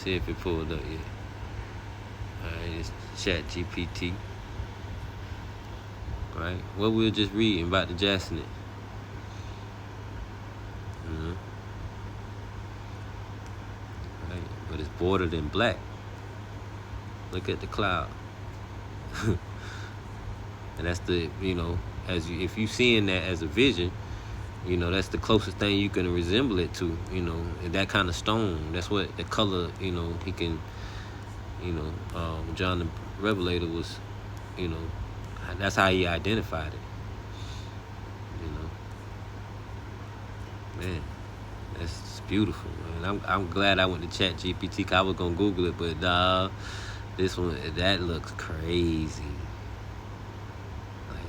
see if it pulled up yet. Alright, it's Chat GPT. Right? What we were just reading about the Jackson. Right? But it's bordered in black. Look at the cloud. And that's the, if you seeing that as a vision, that's the closest thing you can resemble it to, that kind of stone. That's what the color, he can, John the Revelator was, that's how he identified it. Man, that's beautiful, man. I'm glad I went to Chat GPT, because I was gonna Google it, but this one, that looks crazy.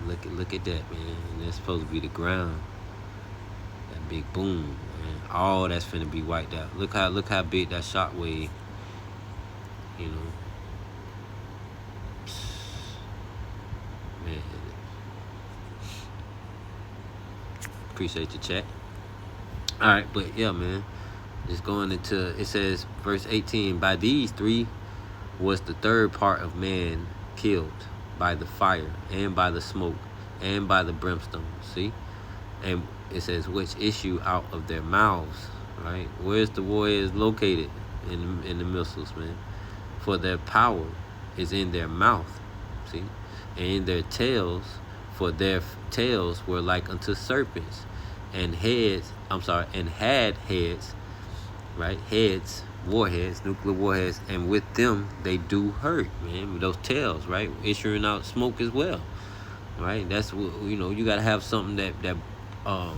Like, look at that, man. And that's supposed to be the ground. That big boom, man. All that's finna be wiped out. Look how big that shockwave. Man. Appreciate your chat. All right, but yeah, man. Just going into, it says, verse 18, by these three was the third part of man killed, by the fire, and by the smoke, and by the brimstone. See? And it says, which issue out of their mouths, right? Where's the warriors located? In the missiles, man. For their power is in their mouth, see? And in their tails, for their tails were like unto serpents, and had heads, right? Heads, warheads, nuclear warheads, and with them they do hurt, man. With those tails, right? Issuing out smoke as well, right? That's what, you gotta have something that a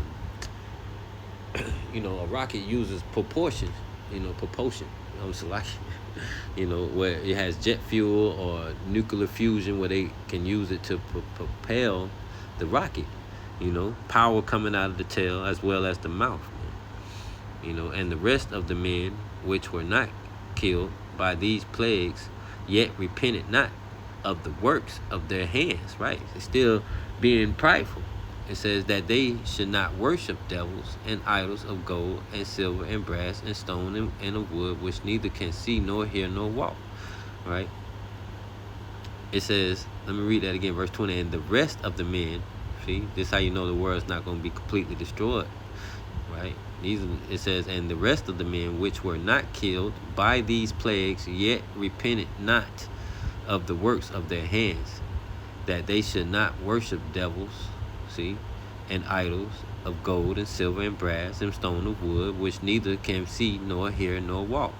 rocket uses propulsion, like, where it has jet fuel or nuclear fusion, where they can use it to propel the rocket, power coming out of the tail as well as the mouth, man. And the rest of the men which were not killed by these plagues yet repented not of the works of their hands, right? They're still being prideful. It says that they should not worship devils and idols of gold and silver and brass and stone and of wood, which neither can see nor hear nor walk, right? It says, let me read that again, verse 20, and the rest of the men, see, this is how you know the world's not going to be completely destroyed, right? It says, and the rest of the men which were not killed by these plagues yet repented not of the works of their hands, that they should not worship devils, see, and idols of gold and silver and brass and stone of wood, which neither can see nor hear nor walk.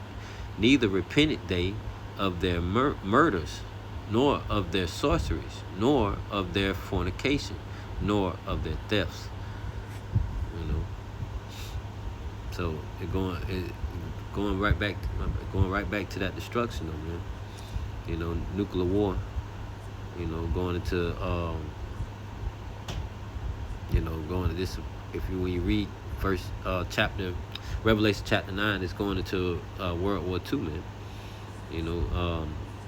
Neither repented they of their murders, nor of their sorceries, nor of their fornication, nor of their thefts. So going right back to that destruction, though, man. Nuclear war. Going into going to this. When you read first chapter, Revelation chapter 9, it's going into World War II, man.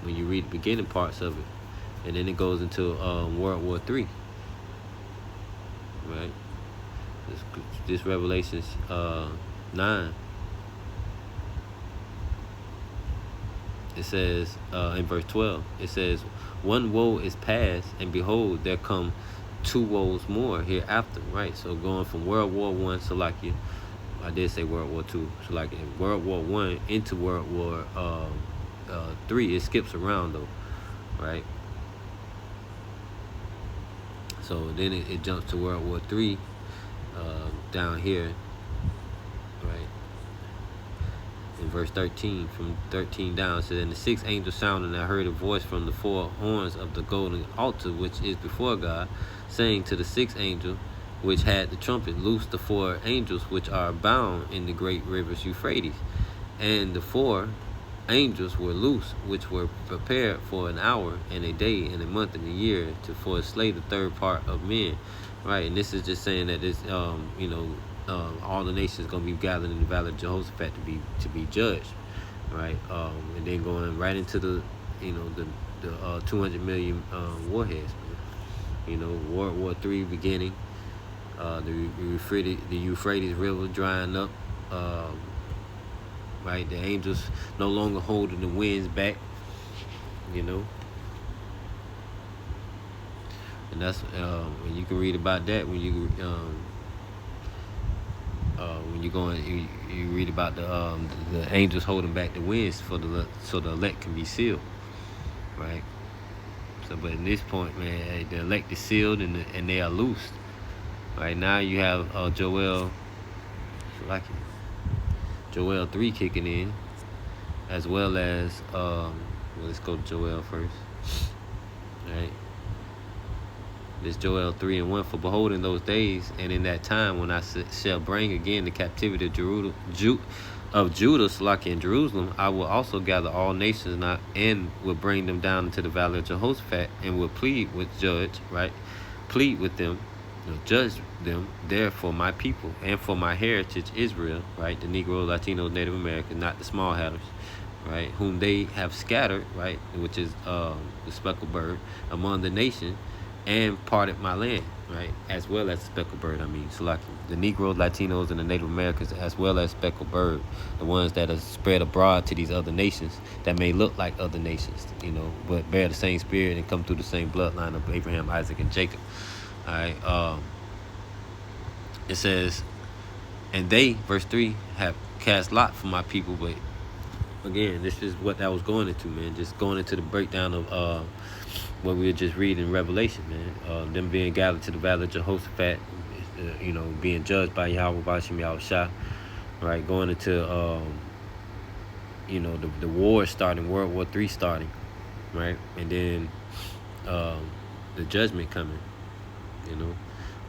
When you read the beginning parts of it, and then it goes into World War III, right? This Revelation 9. It says in verse 12, it says, one woe is past, and behold, there come two woes more hereafter, right? So going from World War I, Salakia, I did say World War II, Salakia, World War I into World War III, it skips around though, right? So then it jumps to World War III down here, right? In verse 13, from 13 down, it says, and the sixth angel sounded, and I heard a voice from the four horns of the golden altar, which is before God, saying to the sixth angel, which had the trumpet, loose the four angels which are bound in the great rivers Euphrates. And the four angels were loose, which were prepared for an hour and a day and a month and a year for slay the third part of men, right? And this is just saying that this, all the nations going to be gathered in the valley of Jehoshaphat to be judged, right? And then going right into the 200 million warheads, man. World War III beginning, the Euphrates River drying up, right? The angels no longer holding the winds back, you know. And that's when you can read about that when you go and you read about the angels holding back the winds so the elect can be sealed, right? So, but in this point, man, the elect is sealed and they are loosed. Right now, you have Joel 3 kicking in, as well as let's go to Joel first, right? This Joel 3:1, for behold, in those days and in that time when I shall bring again the captivity of Judah, and Jerusalem, I will also gather all nations and will bring them down into the valley of Jehoshaphat and will plead with them, judge them there for my people and for my heritage Israel, right? The Negro, Latinos, Native Americans, not the small hatters, right? Whom they have scattered, right? Which is the speckled bird among the nation, and parted my land, right? As well as speckled bird, so like the Negroes, Latinos, and the Native Americans, as well as speckled bird, the ones that are spread abroad to these other nations that may look like other nations, but bear the same spirit and come through the same bloodline of Abraham, Isaac, and Jacob. All right. It says, and they, verse 3, have cast lot for my people. But again, this is what that was going into, man. Just going into the breakdown of what we were just reading in Revelation, man. Them being gathered to the valley of Jehoshaphat, being judged by Yahweh Bashim Yahushua, right? Going into, the war starting, World War III starting, right? And then the judgment coming,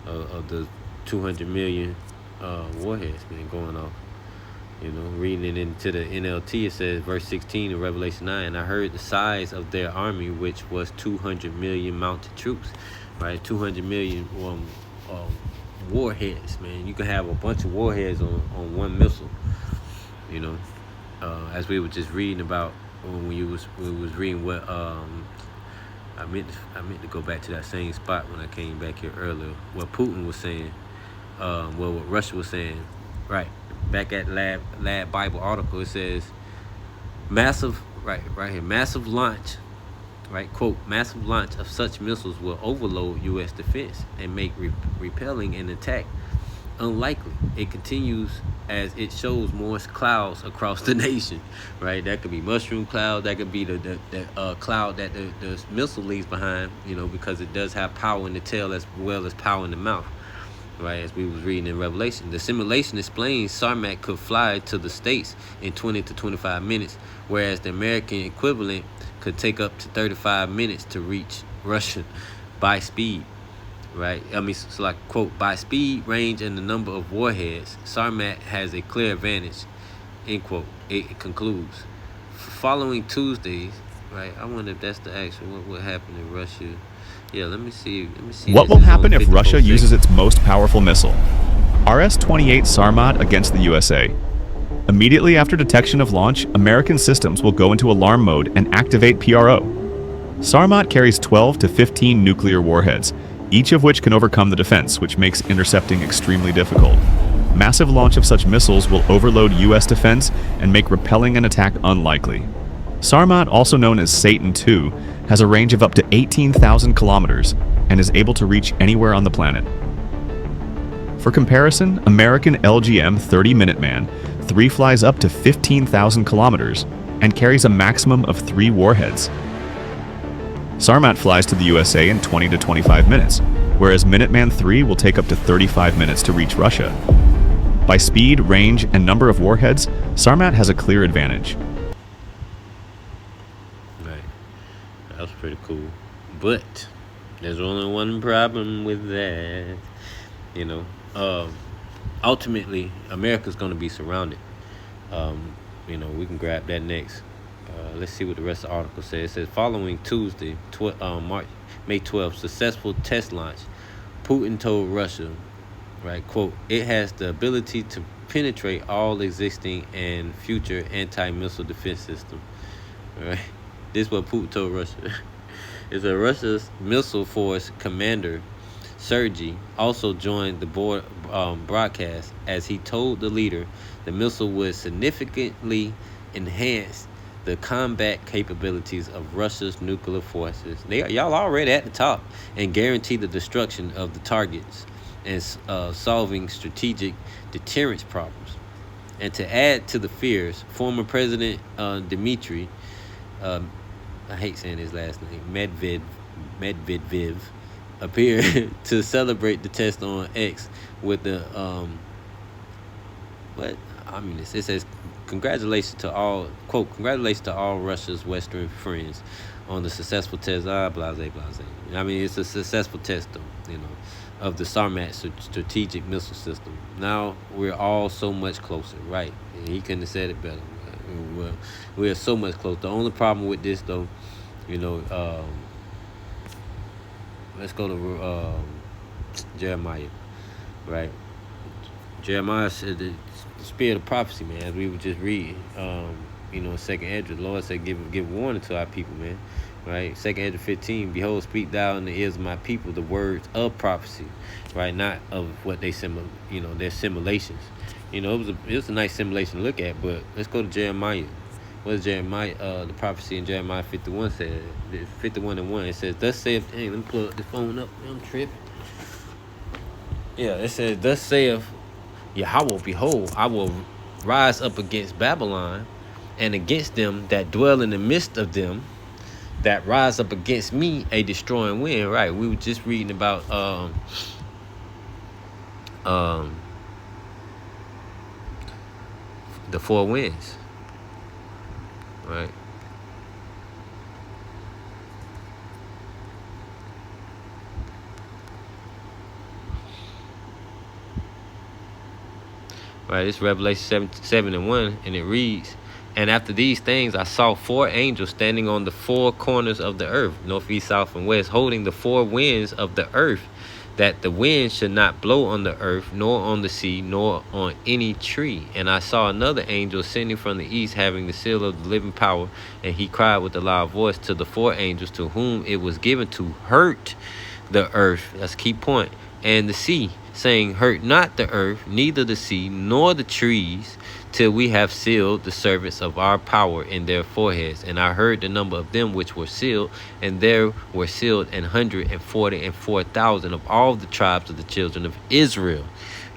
of the 200 million warheads, man, going off. Reading it into the NLT, it says, verse 16 of Revelation 9, I heard the size of their army, which was 200 million mounted troops, right? 200 million warheads, man. You can have a bunch of warheads on one missile, as we were just reading about when we was reading what I meant to go back to that same spot when I came back here earlier, what Putin was saying, what Russia was saying, right? Back at Lab Bible article, it says massive, right here, massive launch, right, quote, massive launch of such missiles will overload U.S. defense and make repelling an attack unlikely. It continues as it shows more clouds across the nation, right? That could be mushroom cloud, that could be the cloud that the missile leaves behind, because it does have power in the tail as well as power in the mouth. Right, as we was reading in Revelation. The simulation explains Sarmat could fly to the States in 20 to 25 minutes, whereas the American equivalent could take up to 35 minutes to reach Russia by speed. Right? So like, quote, by speed, range, and the number of warheads, Sarmat has a clear advantage, end quote. It concludes. Following Tuesdays, right? I wonder if that's the actual what happened in Russia. Yeah, let me see. What will happen if Russia uses its most powerful missile? RS-28 Sarmat against the USA. Immediately after detection of launch, American systems will go into alarm mode and activate PRO. Sarmat carries 12 to 15 nuclear warheads, each of which can overcome the defense, which makes intercepting extremely difficult. Massive launch of such missiles will overload US defense and make repelling an attack unlikely. Sarmat, also known as Satan II, has a range of up to 18,000 kilometers and is able to reach anywhere on the planet. For comparison, American LGM-30 Minuteman III flies up to 15,000 kilometers and carries a maximum of 3 warheads. Sarmat flies to the USA in 20 to 25 minutes, whereas Minuteman III will take up to 35 minutes to reach Russia. By speed, range, and number of warheads, Sarmat has a clear advantage. That's pretty cool, but there's only one problem with that. Ultimately, America's going to be surrounded. We can grab that next. Let's see what the rest of the article says. It says, following Tuesday, May 12th, successful test launch, Putin told Russia, right, quote, it has the ability to penetrate all existing and future anti-missile defense systems. All right. This is what Putin told Russia. It's a Russia's missile force commander, Sergei, also joined the broadcast as he told the leader The missile would significantly enhance the combat capabilities of Russia's nuclear forces. Y'all already at the top, and guarantee the destruction of the targets and solving strategic deterrence problems. And to add to the fears, former President Dmitry, I hate saying his last name, Medvedev, appeared to celebrate the test on X with the it says congratulations to all Russia's Western friends on the successful test. Blase. I mean, it's a successful test, though, of the Sarmat strategic missile system. Now we're all so much closer, right? He couldn't have said it better. We're so much closer. The only problem with this, though, let's go to Jeremiah, right? Jeremiah said the spirit of prophecy, man, as we were just reading, Second Ezra, the Lord said, give warning to our people, man, right? Second Ezra 15, behold, speak thou in the ears of my people the words of prophecy, right? Not of what they their simulations. It was a nice simulation to look at, but let's go to Jeremiah. What does Jeremiah, the prophecy in Jeremiah 51 said? 51:1, it says, thus saith, let me plug the phone up, I'm tripping. Yeah, it says, thus saith Yahweh, behold, I will rise up against Babylon and against them that dwell in the midst of them that rise up against me a destroying wind. Right, we were just reading about the four winds, right? Right, it's Revelation 7:1, and it reads, and after these things I saw four angels standing on the four corners of the earth, north, east, south, and west, holding the four winds of the earth, that the wind should not blow on the earth, nor on the sea, nor on any tree. And I saw another angel ascending from the east, having the seal of the living power, and he cried with a loud voice to the four angels to whom it was given to hurt the earth, that's a key point, and the sea, saying, hurt not the earth, neither the sea, nor the trees, till we have sealed the servants of our power in their foreheads. And I heard the number of them which were sealed, and there were sealed 144,000 of all the tribes of the children of Israel.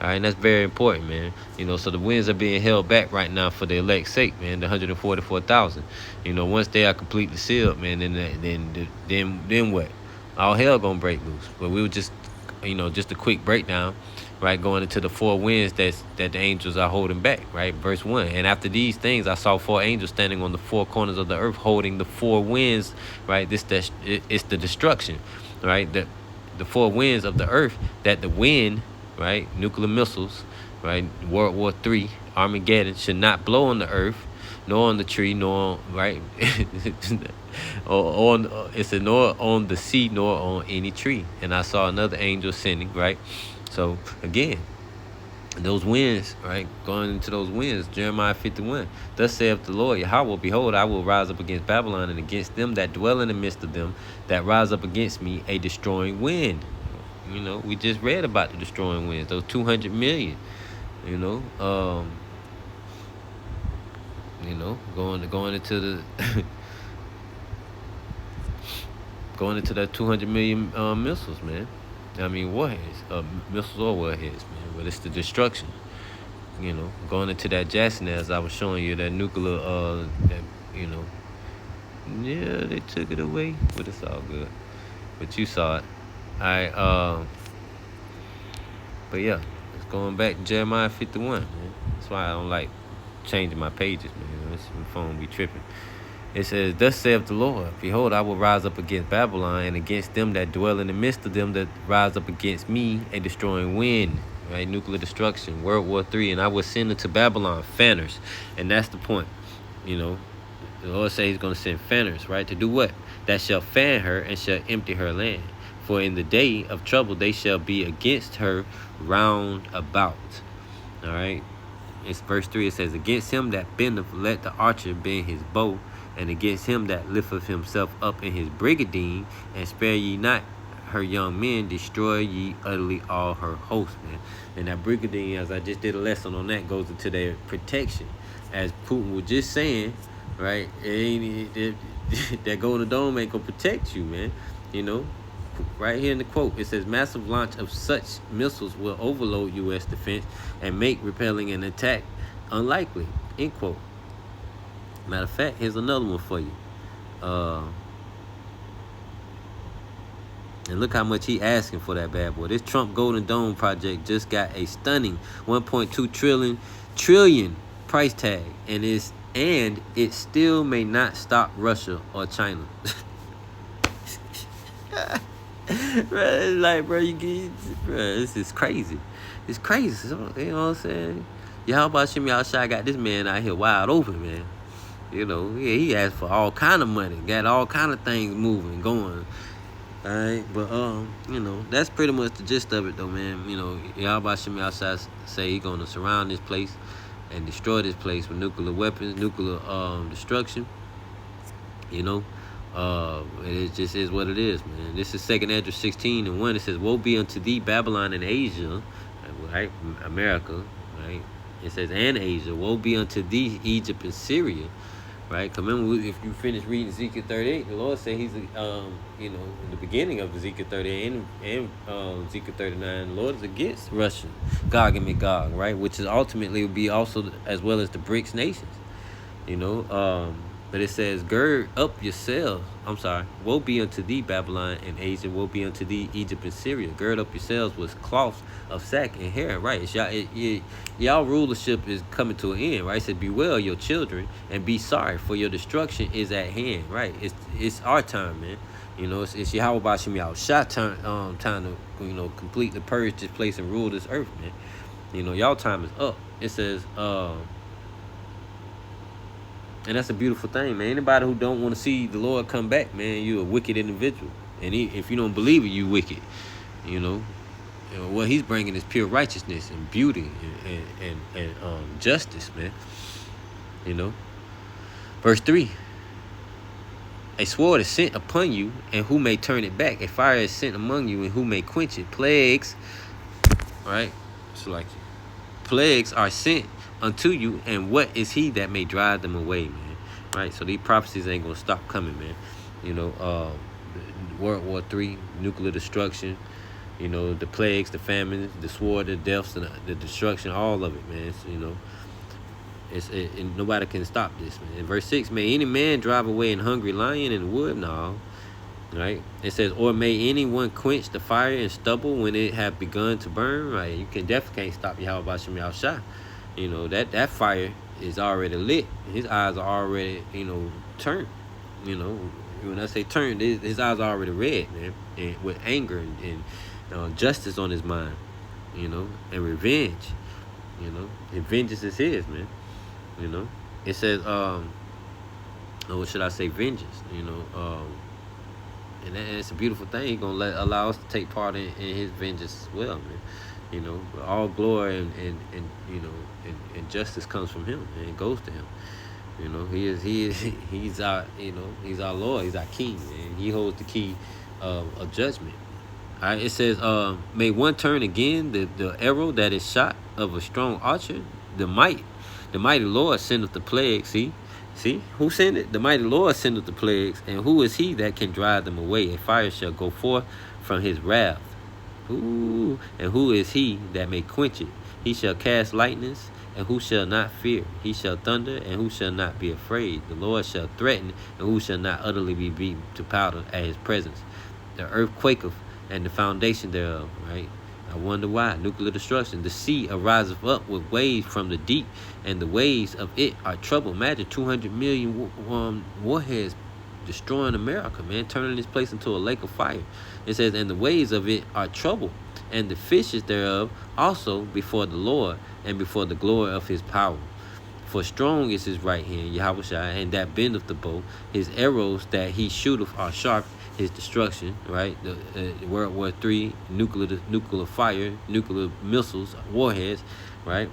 All right, and that's very important, man. So the winds are being held back right now for the elect's sake, man. The 144,000. Once they are completely sealed, man, then what? All hell gonna break loose. But we were just a quick breakdown, right, going into the four winds that the angels are holding back, right? Verse 1, and after these things I saw four angels standing on the four corners of the earth, holding the four winds, right? It's the destruction, right? The four winds of the earth, that the wind, right, nuclear missiles, right, World War III, Armageddon, should not blow on the earth, nor on the tree, nor, right, nor on the sea, nor on any tree. And I saw another angel ascending, right? So again, those winds, right, going into those winds, Jeremiah 51, thus saith the Lord Yahweh, behold, I will rise up against Babylon and against them that dwell in the midst of them that rise up against me a destroying wind. We just read about the destroying winds, those 200 million, going into the going into that 200 million missiles, man. I mean, warheads, missiles or warheads, man. But it's the destruction. Going into that Jackson, as I was showing you, that nuclear, yeah, they took it away, but it's all good. But you saw it. All right, but yeah, it's going back to Jeremiah 51, man. That's why I don't like changing my pages, man. My phone be tripping. It says, thus saith the Lord, behold, I will rise up against Babylon and against them that dwell in the midst of them that rise up against me a destroying wind, right? Nuclear destruction, World War III, and I will send into Babylon fanners. And that's the point, The Lord says he's going to send fanners, right? To do what? That shall fan her and shall empty her land. For in the day of trouble they shall be against her round about. All right? It's verse 3. It says, against him that bendeth, let the archer bend his bow, and against him that lifteth himself up in his brigandine, and spare ye not her young men, destroy ye utterly all her hosts, man. And that brigandine, as I just did a lesson on that, goes into their protection. As Putin was just saying, right? That Golden Dome ain't gonna protect you, man. You know, right here in the quote, it says, massive launch of such missiles will overload U.S. defense and make repelling an attack unlikely, end quote. Matter of fact, here's another one for you. And look how much he asking for that bad boy. This Trump Golden Dome project just got a stunning 1.2 trillion price tag, and it still may not stop Russia or China. Bro, like, bro, this is crazy. It's crazy. You know what I'm saying? Yahweh Shem Yahushua got this man out here wide open, man. You know, yeah, he asked for all kind of money, got all kind of things moving, going. All right, but you know, that's pretty much the gist of it, though, man. You know, Yahweh Shem Yahushua say he's gonna surround this place and destroy this place with nuclear weapons, nuclear destruction. You know, it just is what it is, man. This is 2nd Ezra 16:1. It says, "Woe be unto thee, Babylon and Asia," right? America, right? It says, "And Asia. Woe be unto thee, Egypt and Syria." Right? Because remember, if you finish reading Ezekiel 38, the Lord said he's, you know, in the beginning of Ezekiel 38 and Ezekiel 39, the Lord is against Russia, Gog and Magog, right? Which is ultimately will be also as well as the BRICS nations, you know. But it says, gird up yourselves. I'm sorry. Woe be unto thee, Babylon and Asia. Woe be unto thee, Egypt and Syria. Gird up yourselves with cloths of sack and hair. Right? It's y'all rulership is coming to an end. Right? It said, beware your children and be sorry, for your destruction is at hand. Right? It's our time, man. You know, it's Yahweh Bashim Yahushua time to, you know, completely purge this place and rule this earth, man. You know, y'all time is up. It says, and that's a beautiful thing, man. Anybody who don't want to see the Lord come back, man, you a wicked individual. And if you don't believe it, you wicked. You know, what he's bringing is pure righteousness and beauty and justice, man. You know, verse 3. A sword is sent upon you, and who may turn it back? A fire is sent among you, and who may quench it? Plagues, right? It's like plagues are sent unto you, and what is he that may drive them away, man? Right? So these prophecies ain't gonna stop coming, man. You know, World War III, nuclear destruction, you know, the plagues, the famines, the sword, the deaths, and the destruction, all of it, man. So, you know, nobody can stop this, man. In verse 6, may any man drive away an hungry lion in the wood? No. Right? It says, or may anyone quench the fire and stubble when it have begun to burn? Right? You definitely can't stop Yahweh Bashim Yahushua. You know, that fire is already lit. His eyes are already, you know, turned. You know, when I say turned, his eyes are already red, man, and with anger and justice on his mind, you know, and revenge. You know, and vengeance is his, man. You know, it says, what should I say, vengeance, you know, and it's a beautiful thing. He's going to allow us to take part in his vengeance as well, man. You know, all glory and you know, and justice comes from him, and it goes to him. You know, he's our, you know, he's our Lord, he's our King, and he holds the key of judgment. All right, it says, may one turn again the arrow that is shot of a strong archer? The mighty Lord sendeth the plague. See, who sent it? The mighty Lord sendeth the plagues, and who is he that can drive them away? A fire shall go forth from his wrath. Ooh, and who is he that may quench it? He shall cast lightnings, and who shall not fear? He shall thunder, and who shall not be afraid? The Lord shall threaten, and who shall not utterly be beaten to powder at his presence? The earth quaketh, and the foundation thereof, right? I wonder why. Nuclear destruction. The sea ariseth up with waves from the deep, and the waves of it are trouble. Imagine 200 million warheads destroying America, man, turning this place into a lake of fire. It says, and the waves of it are trouble, and the fishes thereof also before the Lord, and before the glory of his power. For strong is his right hand, Yahushua, and that bendeth the bow. His arrows that he shooteth are sharp. His destruction, right? The World War III, nuclear fire, nuclear missiles, warheads, right?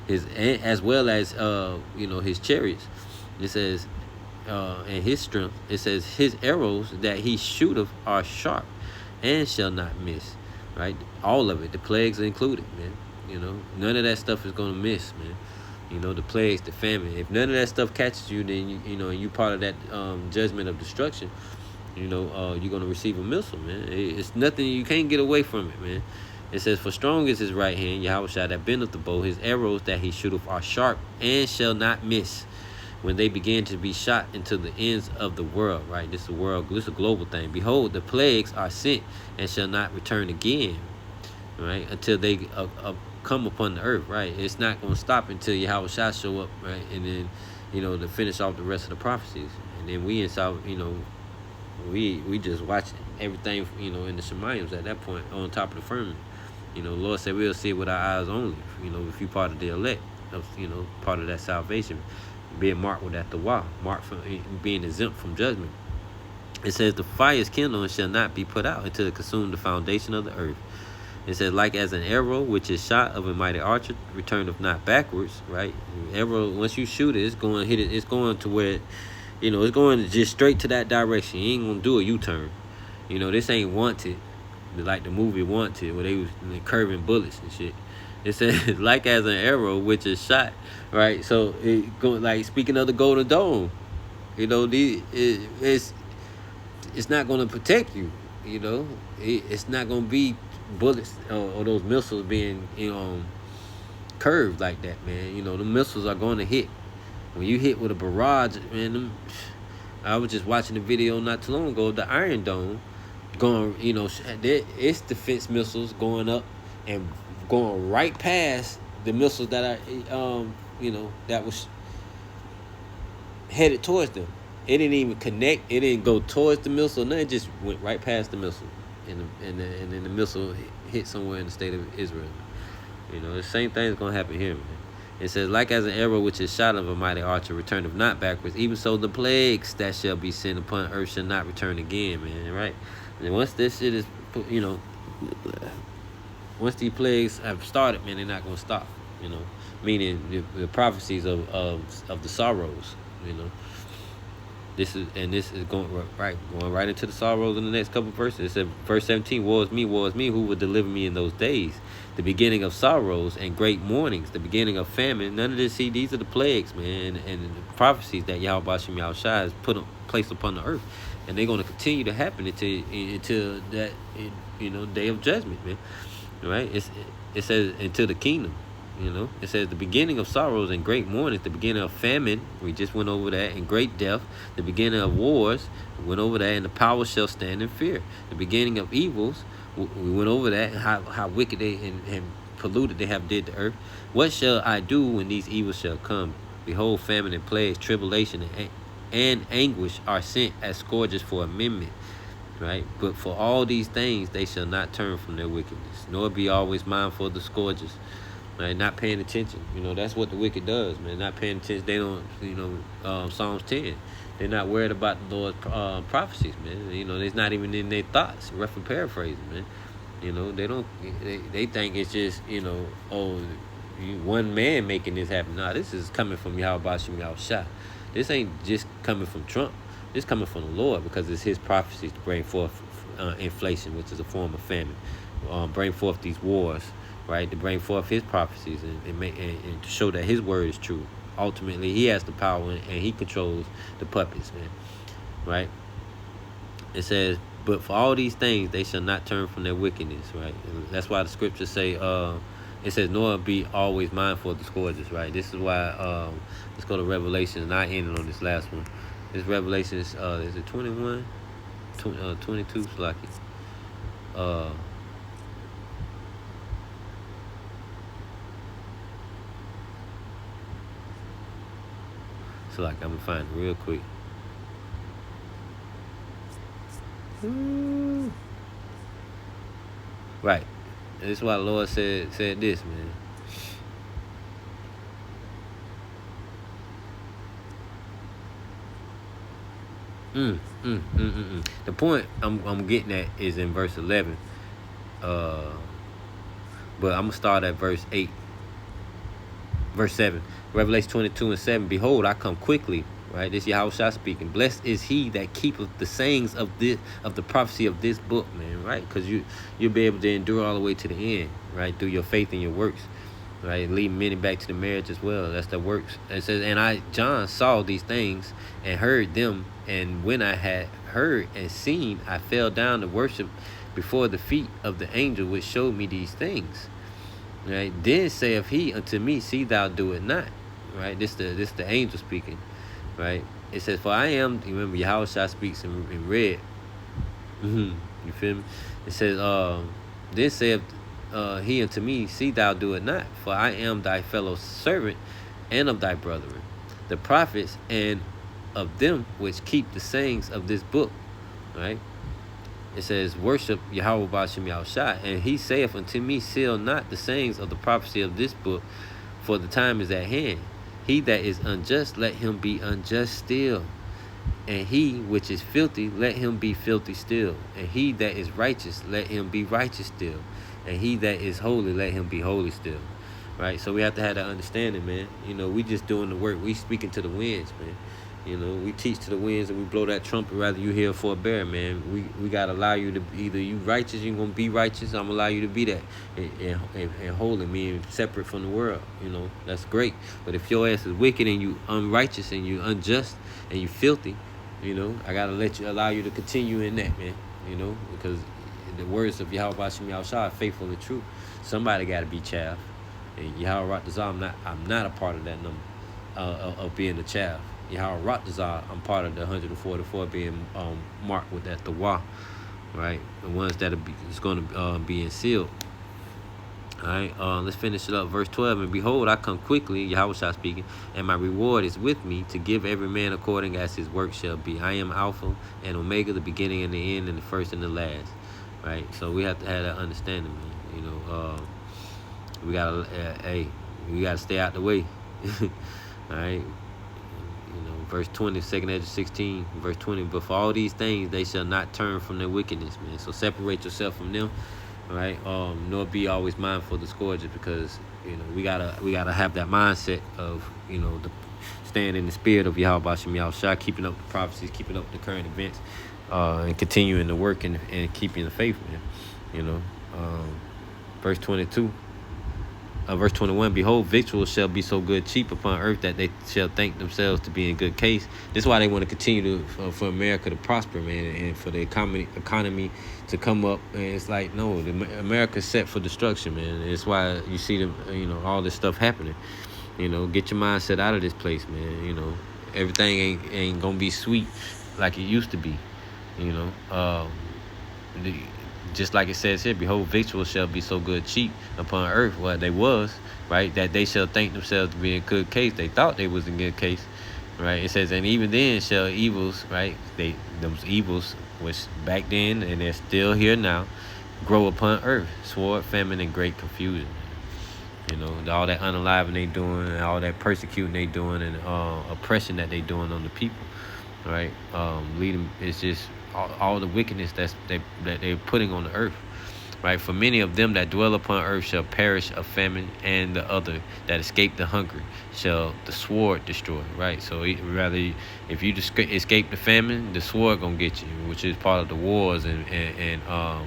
As well as you know, his chariots. It says, and his strength. It says his arrows that he shooteth are sharp, and shall not miss. Right, all of it, the plagues are included, man. None of that stuff is gonna miss, man. The plagues, the famine. If none of that stuff catches you, then you part of that judgment of destruction. You're gonna receive a missile, man. It's nothing, you can't get away from it, man. It says, for strong is his right hand, Yahweh Shai, that bendeth the bow. His arrows that he shooteth are sharp and shall not miss. When they begin to be shot into the ends of the world, right? This is a global thing. Behold, the plagues are sent and shall not return again, right? Until they come upon the earth, right? It's not going to stop until Yahweh Shai show up, right? And then, to finish off the rest of the prophecies. And then we inside, we just watch everything, in the Shemayim at that point on top of the firmament. Lord said we'll see it with our eyes only. If you part of the elect, of part of that salvation, being marked with that Tawah, marked from being exempt from judgment. It says the fire is kindled and shall not be put out until it consume the foundation of the earth. It says, like as an arrow which is shot of a mighty archer, returneth not backwards, right? Arrow, once you shoot it, it's going to hit it. It's going to where, it's going just straight to that direction. You ain't going to do a U-turn. This ain't Wanted, like the movie Wanted, where they was curving bullets and shit. It says, like as an arrow which is shot, right? So, speaking of the Golden Dome, it's not going to protect you, It's not going to be bullets or those missiles being, curved like that, man. The missiles are going to hit. When you hit with a barrage, man, I was just watching a video not too long ago of the Iron Dome going, it's defense missiles going up and going right past the missiles that are, that was headed towards them. It didn't even connect. It didn't go towards the missile. No, it just went right past the missile, and then the missile hit somewhere in the state of Israel. The same thing is gonna happen here, man. It says, like as an arrow which is shot of a mighty archer returneth not backwards, even so the plagues that shall be sent upon earth shall not return again, man. Right? And once this shit is, once these plagues have started, man, they're not gonna stop. Meaning the prophecies of the sorrows. This is going right into the sorrows in the next couple of verses. It said, verse 17, woe is me, who will deliver me in those days? The beginning of sorrows and great mournings, the beginning of famine. None of this, these are the plagues, man, and the prophecies that Yahweh Bashem Yahushua has placed upon the earth. And they're going to continue to happen until that, day of judgment, man. Right? It says, until the kingdom. It says the beginning of sorrows and great mourning, the beginning of famine, we just went over that, and great death, the beginning of wars, we went over that, and the power shall stand in fear. The beginning of evils, we went over that, how wicked they and polluted they have did the earth. What shall I do when these evils shall come? Behold, famine and plagues, tribulation and anguish are sent as scourges for amendment. Right? But for all these things they shall not turn from their wickedness, nor be always mindful of the scourges. Right, not paying attention. That's what the wicked does, man. Not paying attention. They don't, Psalms 10. They're not worried about the Lord's prophecies, man. It's not even in their thoughts. Rough and paraphrasing, man. They don't. They think it's just, one man making this happen. Nah, this is coming from Yahweh Bashem Yahushua. This ain't just coming from Trump. This coming from the Lord, because it's His prophecies to bring forth inflation, which is a form of famine. Bring forth these wars. Right, to bring forth His prophecies and to show that His word is true. Ultimately, He has the power and He controls the puppets, man. Right? It says, but for all these things, they shall not turn from their wickedness. Right? And that's why the scriptures say, it says, nor be always mindful of the scourges. Right? This is why, let's go to Revelation, and I ended on this last one. This Revelation is it 21? 22, Slaki. So I'm gonna find it real quick. Right. This is why the Lord said this, man. The point I'm getting at is in verse 11. But I'm gonna start at verse 8. Verse 7. Revelation 22:7. Behold, I come quickly. right? This Yahushua speaking. Blessed is he that keepeth the sayings of the prophecy of this book, man, right? Because you'll be able to endure all the way to the end, right? Through your faith and your works, right? Leading many back to the marriage as well. That's the works. It says, and John, saw these things and heard them, and when I had heard and seen, I fell down to worship before the feet of the angel which showed me these things. Right? Then saith he unto me, see thou do it not. Right? This the angel speaking. Right? It says, for I am, you remember Yahushua speaks in red. You feel me? It says, then saith he unto me, see thou do it not, for I am thy fellow servant and of thy brethren, the prophets, and of them which keep the sayings of this book. Right? It says, worship Yahweh B'Shem Yahushua. And he saith unto me, seal not the sayings of the prophecy of this book, for the time is at hand. He that is unjust, let him be unjust still. And he which is filthy, let him be filthy still. And he that is righteous, let him be righteous still. And he that is holy, let him be holy still. Right? So we have to have that understanding, man. You know, we just doing the work. We speaking to the winds, man. You know, we teach to the winds and we blow that trumpet rather you hear for a bear, man. We got to allow you to be, either you righteous, you're going to be righteous. I'm going to allow you to be that and holy, meaning separate from the world. You know, that's great. But if your ass is wicked and you unrighteous and you unjust and you filthy, you know, I got to allow you to continue in that, man. You know, because the words of Yahweh B'Shem Yahushua are faithful and true. Somebody got to be chaff. And Yahweh Rattazah, I'm not a part of that number of being the chaff. Yahweh Rattazah, I'm part of the 144 being marked with that Tawah, right? The ones that is going to be sealed. All right, let's finish it up. Verse 12, and behold, I come quickly, Yahweh speaking, and my reward is with me to give every man according as his work shall be. I am Alpha and Omega, the beginning and the end, and the first and the last, right? So we have to have that understanding, man. You know, we gotta stay out the way. All right. Verse 20, 2nd Ezra 16, verse 20. But for all these things, they shall not turn from their wickedness, man. So separate yourself from them, all right? Nor be always mindful of the scourges, because you know we gotta have that mindset of staying in the spirit of Yahweh B'Shem Yahushua, keeping up the prophecies, keeping up the current events, and continuing to work and keeping the faith, man. You know, verse 22. Verse 21, behold, victuals shall be so good cheap upon earth that they shall think themselves to be in good case. This is why they want to continue for America to prosper, man, and for the economy to come up. And it's like, no, America's set for destruction, man. It's why you see them, all this stuff happening. Get your mindset out of this place, man. Everything ain't gonna be sweet like it used to be. Just like it says here, behold, victuals shall be so good cheap upon earth. Well, they was, right? That they shall think themselves to be in good case. They thought they was in good case, right? It says, and even then shall evils, right? Those evils, which back then and they're still here now, grow upon earth. Sword, famine, and great confusion. All that unaliving they doing, and all that persecuting they doing, and oppression that they doing on the people, right? Leading, it's just all the wickedness that they're putting on the earth, right? For many of them that dwell upon earth shall perish of famine, and the other that escape the hunger shall the sword destroy, right? So rather, if you escape the famine, the sword gonna get you, which is part of the wars and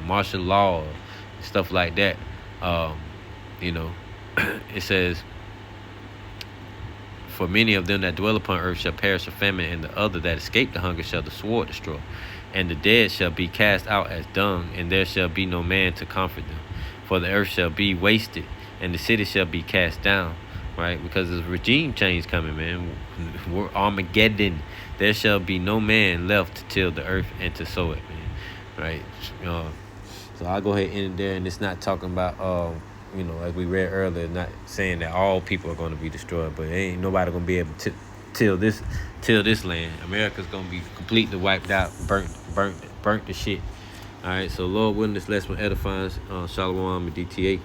martial law, stuff like that. It says, for many of them that dwell upon earth shall perish of famine, and the other that escape the hunger shall the sword destroy. And the dead shall be cast out as dung, and there shall be no man to comfort them. For the earth shall be wasted, and the city shall be cast down, right? Because there's regime change coming, man. We're Armageddon. There shall be no man left to till the earth and to sow it, man, right? So I'll go ahead and end it there, and it's not talking about, as we read earlier, not saying that all people are going to be destroyed, but ain't nobody going to be able to till this land. America's gonna be completely wiped out, burnt to shit. All right, so Lord willing, this lesson edifies. Shalom and DTA.